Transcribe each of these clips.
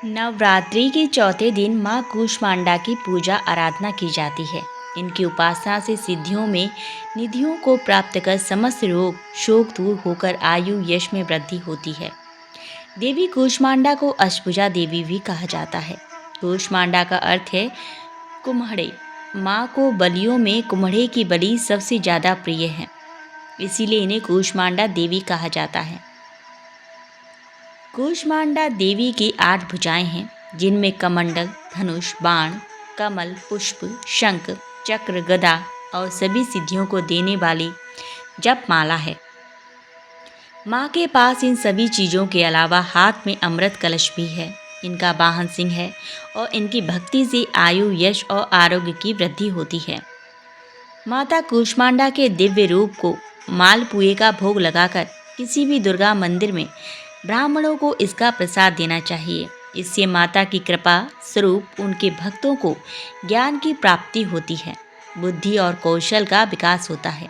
नवरात्रि के चौथे दिन माँ कूष्मांडा की पूजा आराधना की जाती है। इनकी उपासना से सिद्धियों में निधियों को प्राप्त कर समस्त रोग शोक दूर होकर आयु यश में वृद्धि होती है। देवी कूष्मांडा को अष्टभुजा देवी भी कहा जाता है। कूष्मांडा का अर्थ है कुम्हड़े। माँ को बलियों में कुम्हड़े की बलि सबसे ज़्यादा प्रिय है, इसीलिए इन्हें कूष्मांडा देवी कहा जाता है। कूष्मांडा देवी की 8 भुजाएं हैं, जिनमें कमंडल, धनुष, बाण, कमल, पुष्प, शंख, चक्र, गदा और सभी सिद्धियों को देने वाली जप माला है। माँ के पास इन सभी चीज़ों के अलावा हाथ में अमृत कलश भी है। इनका वाहन सिंह है और इनकी भक्ति से आयु, यश और आरोग्य की वृद्धि होती है। माता कूष्मांडा के दिव्य रूप को मालपुए का भोग लगाकर किसी भी दुर्गा मंदिर में ब्राह्मणों को इसका प्रसाद देना चाहिए। इससे माता की कृपा स्वरूप उनके भक्तों को ज्ञान की प्राप्ति होती है, बुद्धि और कौशल का विकास होता है।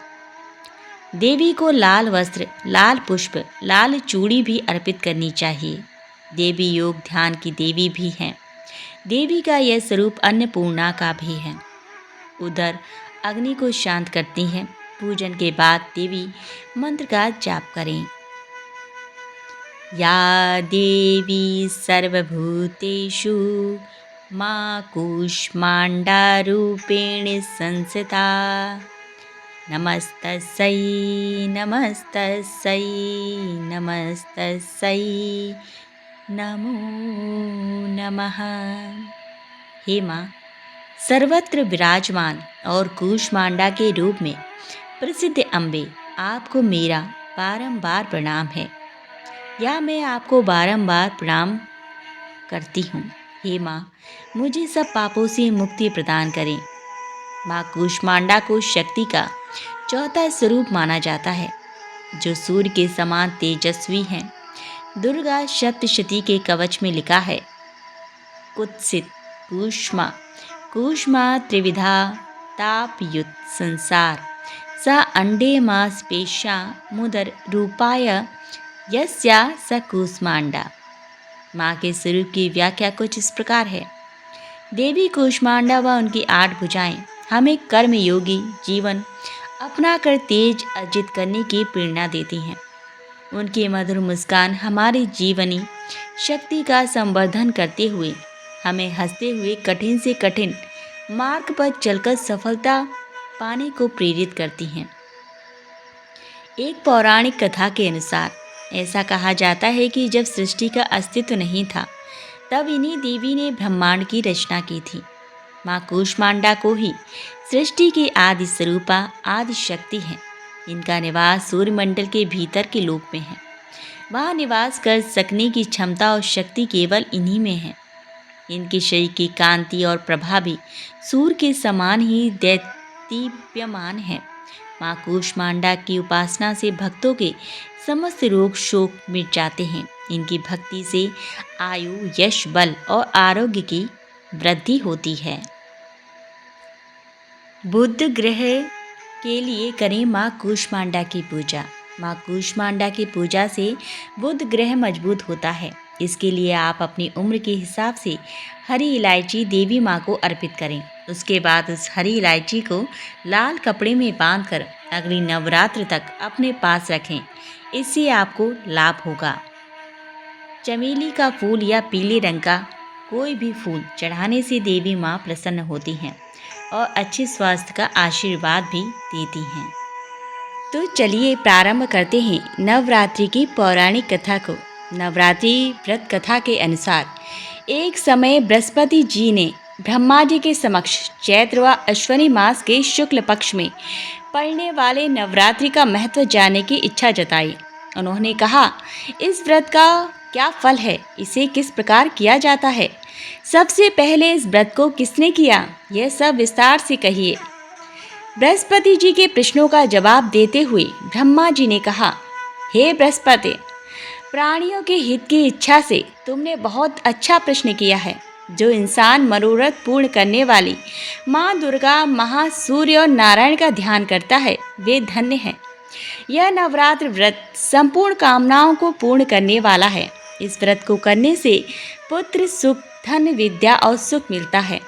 देवी को लाल वस्त्र, लाल पुष्प, लाल चूड़ी भी अर्पित करनी चाहिए। देवी योग ध्यान की देवी भी हैं। देवी का यह स्वरूप अन्नपूर्णा का भी है। उधर अग्नि को शांत करती हैं। पूजन के बाद देवी मंत्र का जाप करें। या देवी सर्वभूतेषु माँ कूष्मांडा रूपेण संस्थिता नमस्तस्यै नमस्तस्यै नमस्तस्यै नमो नमः। हे माँ, सर्वत्र विराजमान और कूष्मांडा के रूप में प्रसिद्ध अम्बे, आपको मेरा बारंबार प्रणाम है, या मैं आपको बारंबार प्रणाम करती हूँ। हे माँ, मुझे सब पापों से मुक्ति प्रदान करें। माँ कूष्मांडा को शक्ति का चौथा स्वरूप माना जाता है, जो सूर्य के समान तेजस्वी हैं। दुर्गा सप्तशती के कवच में लिखा है, कुत्सित कूष्मा कूष्मा त्रिविधा तापयुत संसार स अंडे मा स्पेशा मुदर रूपाय यस्या स कूष्मांडा। माँ के स्वरूप की व्याख्या कुछ इस प्रकार है। देवी कूष्मांडा व उनकी 8 भुजाएं हमें कर्म योगी जीवन अपना कर तेज अर्जित करने की प्रेरणा देती हैं। उनकी मधुर मुस्कान हमारी जीवनी शक्ति का संवर्धन करते हुए हमें हंसते हुए कठिन से कठिन मार्ग पर चलकर सफलता पाने को प्रेरित करती हैं। एक पौराणिक कथा के अनुसार ऐसा कहा जाता है कि जब सृष्टि का अस्तित्व नहीं था, तब इन्हीं देवी ने ब्रह्मांड की रचना की थी। माँ कूष्मांडा को ही सृष्टि की आदि स्वरूपा आदि शक्ति है। इनका निवास सूर्यमंडल के भीतर के लोक में है। वहाँ निवास कर सकने की क्षमता और शक्ति केवल इन्हीं में है। इनके शरीर की कांति और प्रभा भी सूर्य के समान ही दैदीप्यमान है। माँ कूष्मांडा की उपासना से भक्तों के समस्त रोग शोक मिट जाते हैं। इनकी भक्ति से आयु, यश, बल और आरोग्य की वृद्धि होती है। बुध ग्रह के लिए करें माँ कूष्मांडा की पूजा। माँ कूष्मांडा की पूजा से बुध ग्रह मजबूत होता है। इसके लिए आप अपनी उम्र के हिसाब से हरी इलायची देवी माँ को अर्पित करें। उसके बाद उस हरी इलायची को लाल कपड़े में बांधकर अगली नवरात्र तक अपने पास रखें। इससे आपको लाभ होगा। चमेली का फूल या पीले रंग का कोई भी फूल चढ़ाने से देवी माँ प्रसन्न होती हैं और अच्छे स्वास्थ्य का आशीर्वाद भी देती हैं। तो चलिए प्रारंभ करते हैं नवरात्रि की पौराणिक कथा को। नवरात्रि व्रत कथा के अनुसार एक समय बृहस्पति जी ने ब्रह्मा जी के समक्ष चैत्र व अश्विनी मास के शुक्ल पक्ष में पड़ने वाले नवरात्रि का महत्व जानने की इच्छा जताई। उन्होंने कहा, इस व्रत का क्या फल है, इसे किस प्रकार किया जाता है, सबसे पहले इस व्रत को किसने किया, यह सब विस्तार से कहिए। बृहस्पति जी के प्रश्नों का जवाब देते हुए ब्रह्मा जी ने कहा, हे बृहस्पति, प्राणियों के हित की इच्छा से तुमने बहुत अच्छा प्रश्न किया है। जो इंसान मनोरथ पूर्ण करने वाली माँ दुर्गा, महासूर्य और नारायण का ध्यान करता है, वे धन्य हैं। यह नवरात्र व्रत संपूर्ण कामनाओं को पूर्ण करने वाला है। इस व्रत को करने से पुत्र, सुख, धन, विद्या और सुख मिलता है।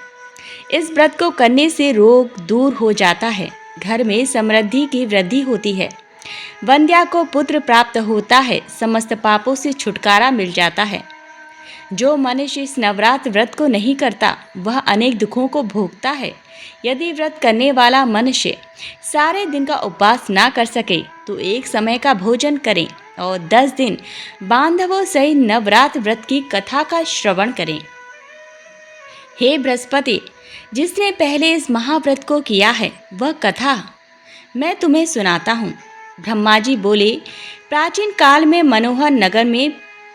इस व्रत को करने से रोग दूर हो जाता है, घर में समृद्धि की वृद्धि होती है, वंध्या को पुत्र प्राप्त होता है, समस्त पापों से छुटकारा मिल जाता है। जो मनुष्य इस नवरात्र व्रत को नहीं करता वह अनेक दुखों को भोगता है। यदि व्रत करने वाला मनुष्य सारे दिन का उपवास ना कर सके तो एक समय का भोजन करें और 10 दिन बांधवों सहित नवरात्र व्रत की कथा का श्रवण करें। हे बृहस्पति, जिसने पहले इस महाव्रत को किया है वह कथा मैं तुम्हें सुनाता हूँ। ब्रह्मा जी बोले, प्राचीन काल में मनोहर नगर में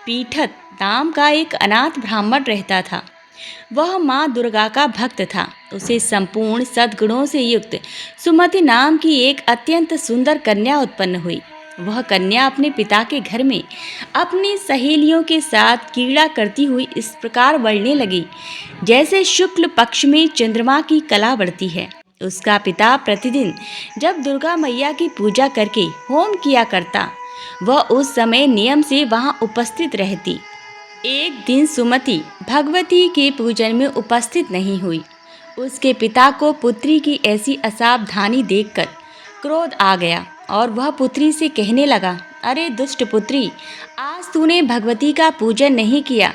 पीठत नाम का एक अनाथ ब्राह्मण रहता था। वह माँ दुर्गा का भक्त था। उसे संपूर्ण सद्गुणों से युक्त सुमति नाम की एक अत्यंत सुंदर कन्या उत्पन्न हुई। वह कन्या अपने पिता के घर में अपनी सहेलियों के साथ क्रीड़ा करती हुई इस प्रकार बढ़ने लगी जैसे शुक्ल पक्ष में चंद्रमा की कला बढ़ती है। उसका पिता प्रतिदिन जब दुर्गा मैया की पूजा करके होम किया करता, वह उस समय नियम से वहां उपस्थित रहती। एक दिन सुमति भगवती के पूजन में उपस्थित नहीं हुई। उसके पिता को पुत्री की ऐसी असावधानी देखकर क्रोध आ गया और वह पुत्री से कहने लगा, अरे दुष्ट पुत्री, आज तूने भगवती का पूजन नहीं किया,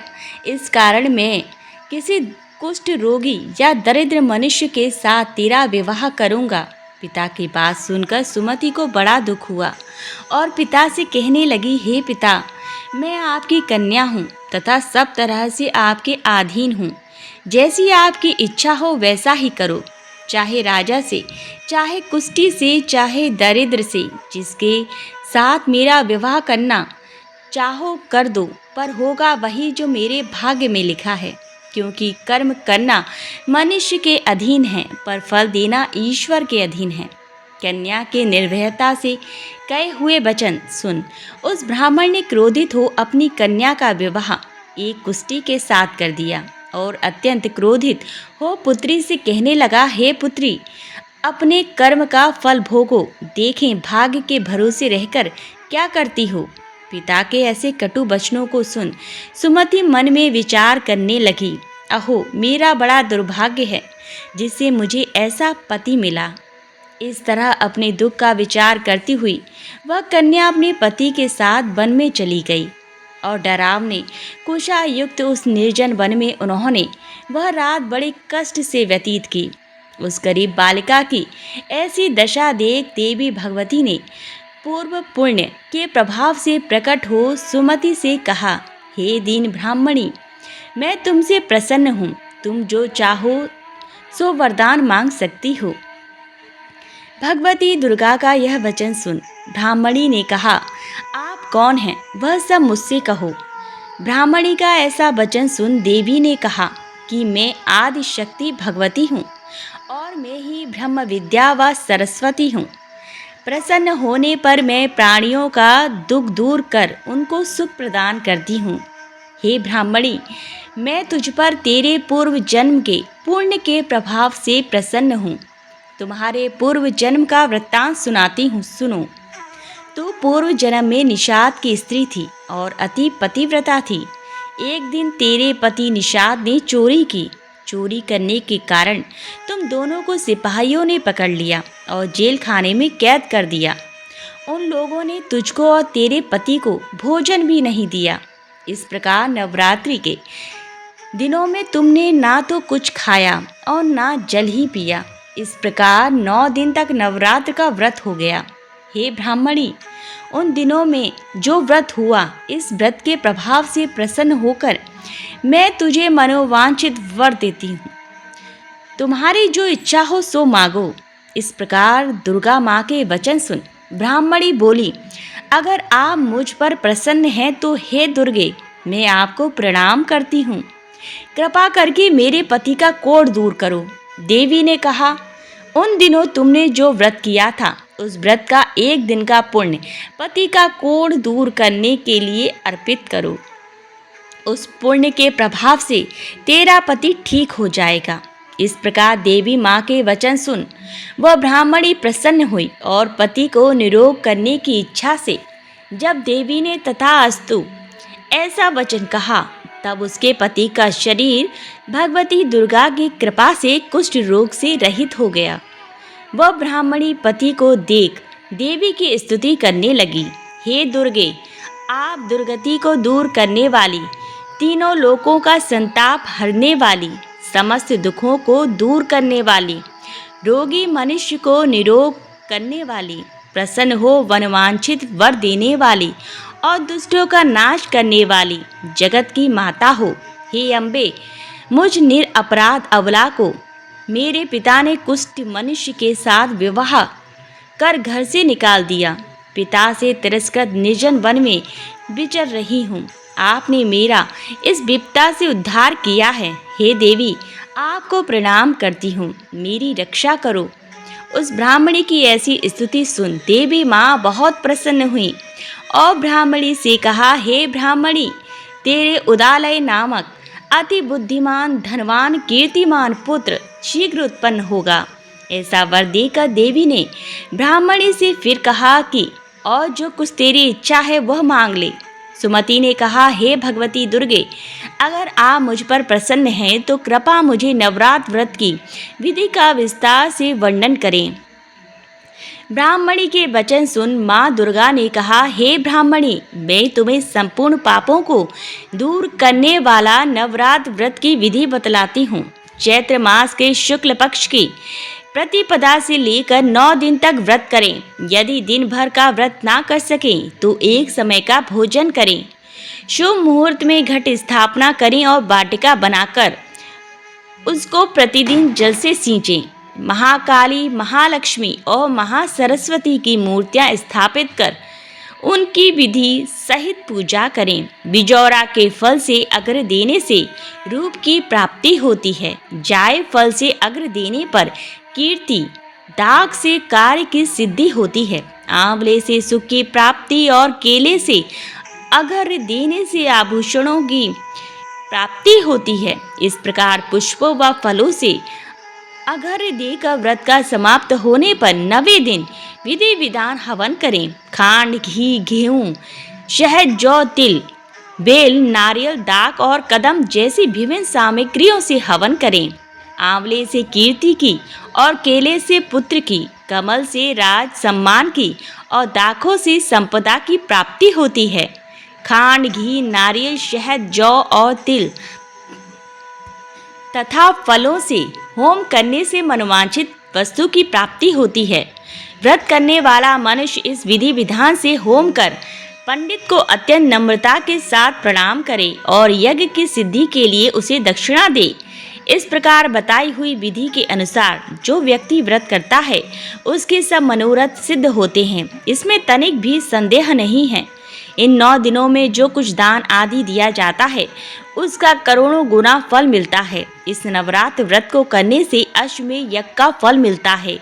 इस कारण मैं किसी कुष्ठ रोगी या दरिद्र मनुष्य के साथ तेरा विवाह करूंगा। पिता की बात सुनकर सुमति को बड़ा दुख हुआ और पिता से कहने लगी, हे पिता, मैं आपकी कन्या हूँ तथा सब तरह से आपके अधीन हूँ। जैसी आपकी इच्छा हो वैसा ही करो, चाहे राजा से, चाहे कुष्ठी से, चाहे दरिद्र से, जिसके साथ मेरा विवाह करना चाहो कर दो, पर होगा वही जो मेरे भाग्य में लिखा है। क्योंकि कर्म करना मनुष्य के अधीन है, पर फल देना ईश्वर के अधीन है। कन्या के निर्भयता से कहे हुए वचन सुन उस ब्राह्मण ने क्रोधित हो अपनी कन्या का विवाह एक कुष्ठी के साथ कर दिया और अत्यंत क्रोधित हो पुत्री से कहने लगा, हे पुत्री, अपने कर्म का फल भोगो, देखें भाग्य के भरोसे रहकर क्या करती हो। पिता के ऐसे कटु वचनों को सुन सुमति मन में विचार करने लगी, अहो मेरा बड़ा दुर्भाग्य है जिससे मुझे ऐसा पति मिला। इस तरह अपने दुख का विचार करती हुई वह कन्या अपने पति के साथ वन में चली गई और डरावने कुशा युक्त उस निर्जन वन में उन्होंने वह रात बड़े कष्ट से व्यतीत की। उस गरीब बालिका की ऐसी दशा देख देवी भगवती ने पूर्व पुण्य के प्रभाव से प्रकट हो सुमति से कहा, हे दीन ब्राह्मणी, मैं तुमसे प्रसन्न हूँ, तुम जो चाहो सो वरदान मांग सकती हो। भगवती दुर्गा का यह वचन सुन ब्राह्मणी ने कहा, आप कौन हैं वह सब मुझसे कहो। ब्राह्मणी का ऐसा वचन सुन देवी ने कहा कि मैं आदि शक्ति भगवती हूँ और मैं ही ब्रह्म विद्या व सरस्वती हूँ। प्रसन्न होने पर मैं प्राणियों का दुख दूर कर उनको सुख प्रदान करती हूँ। हे ब्राह्मणी, मैं तुझ पर तेरे पूर्व जन्म के पुण्य के प्रभाव से प्रसन्न हूँ। तुम्हारे पूर्व जन्म का वृत्तांत सुनाती हूँ, सुनो। तू पूर्व जन्म में निषाद की स्त्री थी और अति पतिव्रता थी। एक दिन तेरे पति निषाद ने चोरी की। चोरी करने के कारण तुम दोनों को सिपाहियों ने पकड़ लिया और जेल खाने में कैद कर दिया। उन लोगों ने तुझको और तेरे पति को भोजन भी नहीं दिया। इस प्रकार नवरात्रि के दिनों में तुमने ना तो कुछ खाया और ना जल ही पिया। इस प्रकार 9 दिन तक नवरात्र का व्रत हो गया। हे ब्राह्मणी, उन दिनों में जो व्रत हुआ, इस व्रत के प्रभाव से प्रसन्न होकर मैं तुझे मनोवांछित वर देती हूँ। तुम्हारी जो इच्छा हो सो मांगो। इस प्रकार दुर्गा माँ के वचन सुन ब्राह्मणी बोली, अगर आप मुझ पर प्रसन्न हैं तो हे दुर्गे, मैं आपको प्रणाम करती हूँ। कृपा करके मेरे पति का कोढ़ दूर करो। देवी ने कहा, उन दिनों तुमने जो व्रत किया था उस व्रत का एक दिन का पुण्य पति का कोढ़ दूर करने के लिए अर्पित करो। उस पुण्य के प्रभाव से तेरा पति ठीक हो जाएगा। इस प्रकार देवी माँ के वचन सुन वह ब्राह्मणी प्रसन्न हुई और पति को निरोग करने की इच्छा से जब देवी ने तथास्तु ऐसा वचन कहा। तब उसके पति का शरीर भगवती दुर्गा की कृपा से कुष्ठ रोग से रहित हो गया। वह ब्राह्मणी पति को देख देवी की स्तुति करने लगी। हे दुर्गे, आप दुर्गति को दूर करने वाली, तीनों लोकों का संताप हरने वाली, समस्त दुखों को दूर करने वाली, रोगी मनुष्य को निरोग करने वाली, प्रसन्न हो वनवांछित वर देने वाली और दुष्टों का नाश करने वाली जगत की माता हो। हे अम्बे, मुझ निरपराध अबला को मेरे पिता ने कुष्ठ मनुष्य के साथ विवाह कर घर से निकाल दिया। पिता से तिरस्कृत निर्जन वन में विचर रही हूँ। आपने मेरा इस विपदा से उद्धार किया है। हे देवी, आपको प्रणाम करती हूँ, मेरी रक्षा करो। उस ब्राह्मणी की ऐसी स्तुति सुन देवी माँ बहुत प्रसन्न हुई और ब्राह्मणी से कहा, हे ब्राह्मणी, तेरे उदालय नामक अति बुद्धिमान धनवान कीर्तिमान पुत्र शीघ्र उत्पन्न होगा। ऐसा वर देकर देवी ने ब्राह्मणी से फिर कहा कि और जो कुछ तेरी इच्छा है वह मांग ले। सुमति ने कहा, हे भगवती दुर्गे, अगर आप मुझ पर प्रसन्न हैं तो कृपा मुझे नवरात्र व्रत की विधि का विस्तार से वर्णन करें। ब्राह्मणी के वचन सुन माँ दुर्गा ने कहा, हे ब्राह्मणी, मैं तुम्हें संपूर्ण पापों को दूर करने वाला नवरात्र व्रत की विधि बतलाती हूँ। चैत्र मास के शुक्ल पक्ष की प्रतिपदा से लेकर 9 दिन तक व्रत करें। यदि दिन भर का व्रत ना कर सकें तो एक समय का भोजन करें। शुभ मुहूर्त में घट स्थापना करें और वाटिका बनाकर उसको प्रतिदिन जल से सींचें। महाकाली, महालक्ष्मी और महासरस्वती की मूर्तियां स्थापित कर उनकी विधि सहित पूजा करें। बिजौरा के फल से अग्र देने से रूप की प्राप्ति होती है। जाय फल से अग्र देने पर कीर्ति, दाग से कार्य की सिद्धि होती है। आंवले से सुख की प्राप्ति और केले से अग्र देने से आभूषणों की प्राप्ति होती है। इस प्रकार पुष्पों व फलों से अघर्य देकर व्रत का समाप्त होने पर 9वें दिन विधि विधान हवन करें। खांड, घी, गेहूं, शहद, जौ, तिल, बेल, नारियल, दाक और कदम जैसी विभिन्न सामग्रियों से हवन करें। आंवले से कीर्ति की और केले से पुत्र की, कमल से राज सम्मान की और दाखों से संपदा की प्राप्ति होती है। खांड, घी, नारियल, शहद, जौ और तिल तथा फलों से होम करने से मनोवांछित वस्तु की प्राप्ति होती है। व्रत करने वाला मनुष्य इस विधि विधान से होम कर पंडित को अत्यंत नम्रता के साथ प्रणाम करे और यज्ञ की सिद्धि के लिए उसे दक्षिणा दे। इस प्रकार बताई हुई विधि के अनुसार जो व्यक्ति व्रत करता है उसके सब मनोरथ सिद्ध होते हैं। इसमें तनिक भी संदेह नहीं है। इन 9 दिनों में जो कुछ दान आदि दिया जाता है उसका करोड़ों गुना फल मिलता है। इस नवरात्र व्रत को करने से अश्वमेध यज्ञ का फल मिलता है।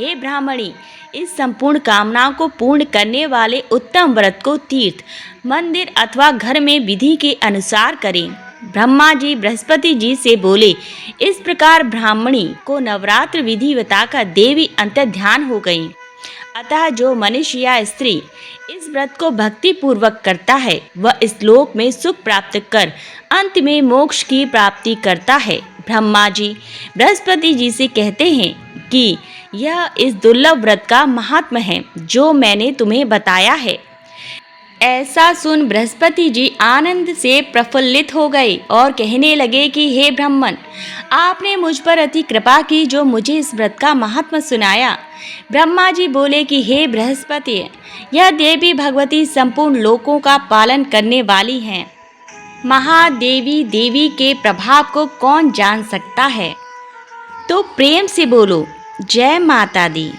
हे ब्राह्मणी, इस संपूर्ण कामनाओं को पूर्ण करने वाले उत्तम व्रत को तीर्थ, मंदिर अथवा घर में विधि के अनुसार करें। ब्रह्मा जी बृहस्पति जी से बोले। इस प्रकार ब्राह्मणी को नवरात्र विधि बताकर देवी अंतर्ध्यान हो गई। अतः जो मनुष्य या स्त्री इस व्रत को भक्ति पूर्वक करता है वह इस लोक में सुख प्राप्त कर अंत में मोक्ष की प्राप्ति करता है। ब्रह्मा जी बृहस्पति जी से कहते हैं कि यह इस दुर्लभ व्रत का महात्म्य है जो मैंने तुम्हें बताया है। ऐसा सुन बृहस्पति जी आनंद से प्रफुल्लित हो गए और कहने लगे कि हे ब्राह्मण, आपने मुझ पर अति कृपा की जो मुझे इस व्रत का महात्म्य सुनाया। ब्रह्मा जी बोले कि हे बृहस्पति, यह देवी भगवती संपूर्ण लोकों का पालन करने वाली हैं। महादेवी देवी के प्रभाव को कौन जान सकता है। तो प्रेम से बोलो, जय माता दी।